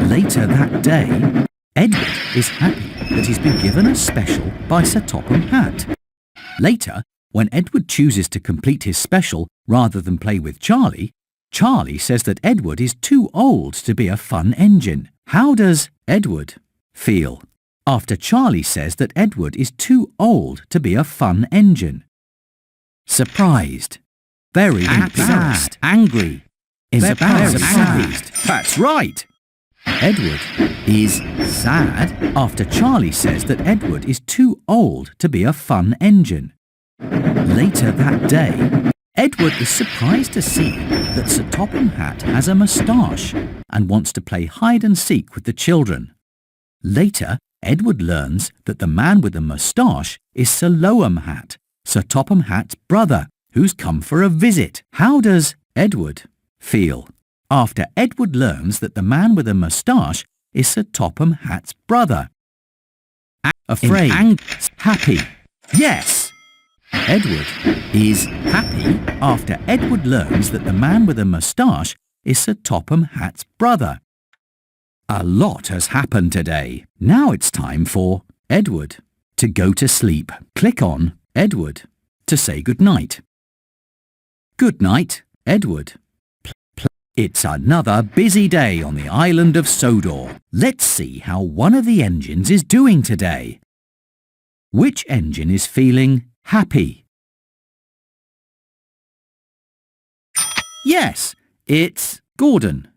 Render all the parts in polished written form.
Later that day, Edward is happy that he's been given a special by Sir Topham Hatt. Later, when Edward chooses to complete his special rather than play with Charlie, Charlie says that Edward is too old to be a fun engine. How does Edward feel after Charlie says that Edward is too old to be a fun engine? Surprised, very embarrassed, angry, surprised. That's right! Edward is sad after Charlie says that Edward is too old to be a fun engine. Later that day, Edward is surprised to see that Sir Topham Hatt has a moustache and wants to play hide and seek with the children. Later, Edward learns that the man with the moustache is Sir Loam Hatt, Sir Topham Hatt's brother, who's come for a visit. How does Edward feel after Edward learns that the man with the moustache is Sir Topham Hatt's brother? Afraid, happy, yes! Edward is happy after Edward learns that the man with the moustache is Sir Topham Hatt's brother. A lot has happened today. Now it's time for Edward to go to sleep. Click on Edward to say goodnight. Good night, Edward. It's another busy day on the island of Sodor. Let's see how one of the engines is doing today. Which engine is feeling happy? Yes, it's Gordon.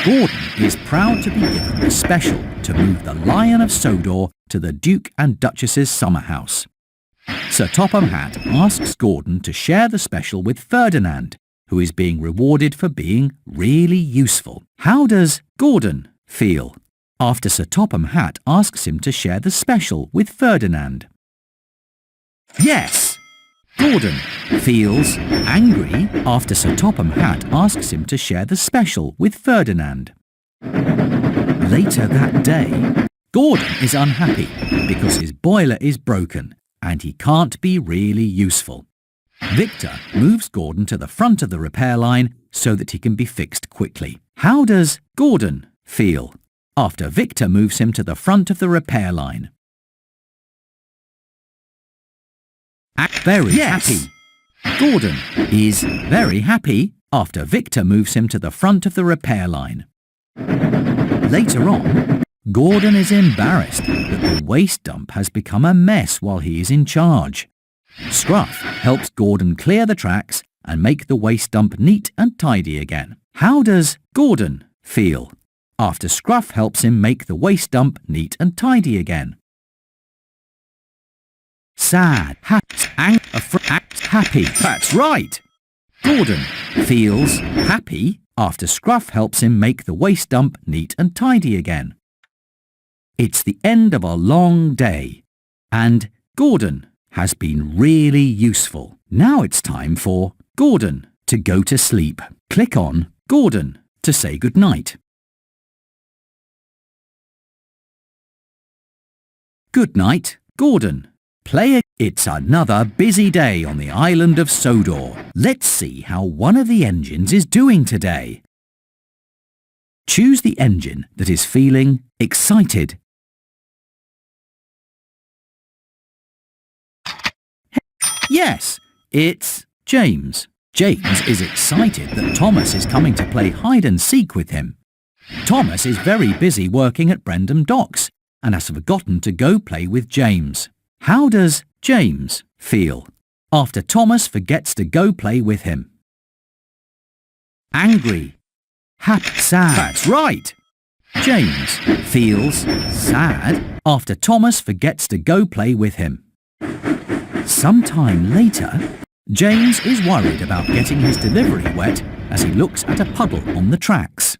Gordon is proud to be given the special to move the Lion of Sodor to the Duke and Duchess's summer house. Sir Topham Hatt asks Gordon to share the special with Ferdinand, who is being rewarded for being really useful. How does Gordon feel after Sir Topham Hatt asks him to share the special with Ferdinand? Yes! Gordon feels angry after Sir Topham Hatt asks him to share the special with Ferdinand. Later that day, Gordon is unhappy because his boiler is broken and he can't be really useful. Victor moves Gordon to the front of the repair line so that he can be fixed quickly. How does Gordon feel after Victor moves him to the front of the repair line? Very happy. Gordon is very happy after Victor moves him to the front of the repair line. Later on, Gordon is embarrassed that the waste dump has become a mess while he is in charge. Scruff helps Gordon clear the tracks and make the waste dump neat and tidy again. How does Gordon feel after Scruff helps him make the waste dump neat and tidy again? Sad, happy. That's right! Gordon feels happy after Scruff helps him make the waste dump neat and tidy again. It's the end of a long day, and Gordon has been really useful. Now it's time for Gordon to go to sleep. Click on Gordon to say goodnight. Good night, Gordon. It's another busy day on the island of Sodor. Let's see how one of the engines is doing today. Choose the engine that is feeling excited. Yes, it's James. James is excited that Thomas is coming to play hide and seek with him. Thomas is very busy working at Brendam Docks and has forgotten to go play with James. How does James feel after Thomas forgets to go play with him? Angry, happy, sad. That's right! James feels sad after Thomas forgets to go play with him. Sometime later, James is worried about getting his delivery wet as he looks at a puddle on the tracks.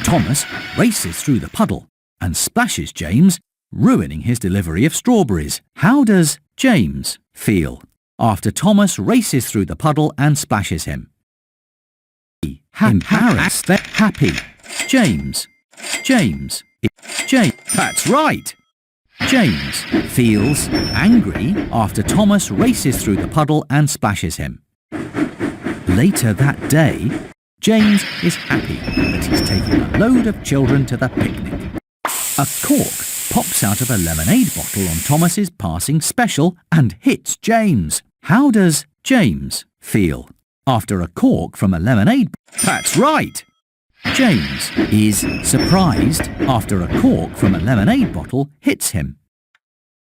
Thomas races through the puddle and splashes James, ruining his delivery of strawberries. How does James feel after Thomas races through the puddle and splashes him? Embarrassed, happy. James. That's right! James feels angry after Thomas races through the puddle and splashes him. Later that day, James is happy that he's taking a load of children to the picnic. A cork pops out of a lemonade bottle on Thomas's passing special and hits James. How does James feel after a cork from a lemonade? That's right! James is surprised after a cork from a lemonade bottle hits him.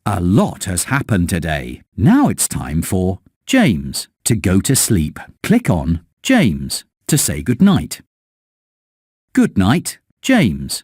A lot has happened today. Now it's time for James to go to sleep. Click on James to say goodnight. Good night, James.